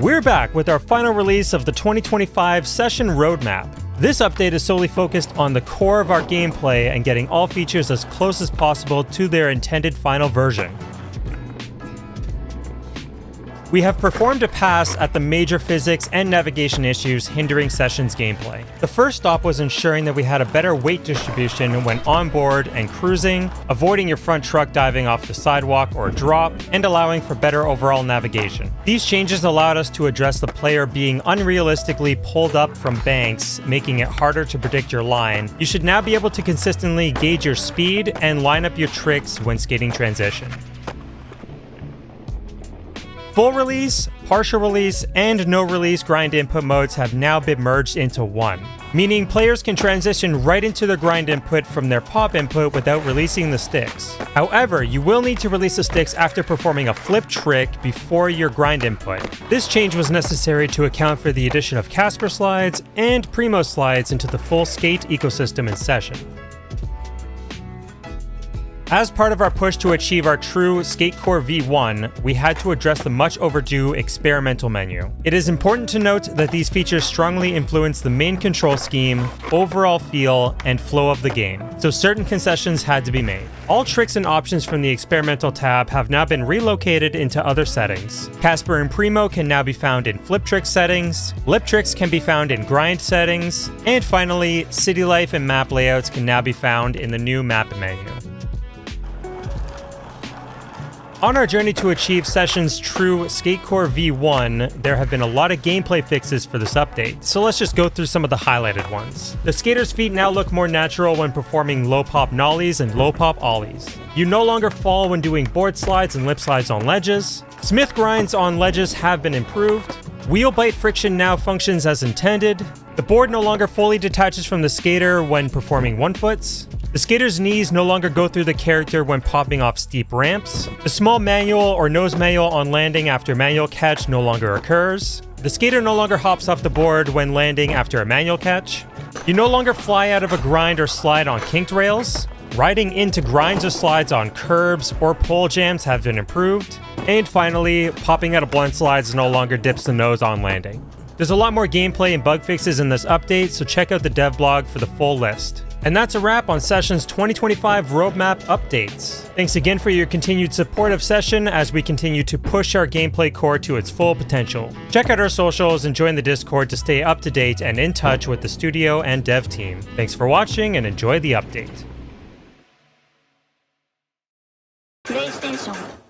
We're back with our final release of the 2025 Session Roadmap. This update is solely focused on the core of our gameplay and getting all features as close as possible to their intended final version. We have performed a pass at the major physics and navigation issues hindering Session's gameplay. The first stop was ensuring that we had a better weight distribution when on board and cruising, avoiding your front truck diving off the sidewalk or drop, and allowing for better overall navigation. These changes allowed us to address the player being unrealistically pulled up from banks, making it harder to predict your line. You should now be able to consistently gauge your speed and line up your tricks when skating transition. Full release, partial release, and no release grind input modes have now been merged into one, meaning players can transition right into their grind input from their pop input without releasing the sticks. However, you will need to release the sticks after performing a flip trick before your grind input. This change was necessary to account for the addition of Casper slides and Primo slides into the full skate ecosystem in Session. As part of our push to achieve our true SkateCore V1, we had to address the much overdue experimental menu. It is important to note that these features strongly influence the main control scheme, overall feel, and flow of the game, so certain concessions had to be made. All tricks and options from the experimental tab have now been relocated into other settings. Casper and Primo can now be found in flip trick settings, lip tricks can be found in grind settings, and finally, city life and map layouts can now be found in the new map menu. On our journey to achieve Session's true SkateCore V1, there have been a lot of gameplay fixes for this update, so let's just go through some of the highlighted ones. The skater's feet now look more natural when performing low pop nollies and low pop ollies. You no longer fall when doing board slides and lip slides on ledges. Smith grinds on ledges have been improved. Wheel bite friction now functions as intended. The board no longer fully detaches from the skater when performing one-foots. The skater's knees no longer go through the character when popping off steep ramps. The small manual or nose manual on landing after manual catch no longer occurs. The skater no longer hops off the board when landing after a manual catch. You no longer fly out of a grind or slide on kinked rails. Riding into grinds or slides on curbs or pole jams have been improved. And finally, popping out of blunt slides no longer dips the nose on landing. There's a lot more gameplay and bug fixes in this update, so check out the dev blog for the full list. And that's a wrap on Session's 2025 roadmap updates. Thanks again for your continued support of Session as we continue to push our gameplay core to its full potential. Check out our socials and join the Discord to stay up to date and in touch with the studio and dev team. Thanks for watching and enjoy the update. PlayStation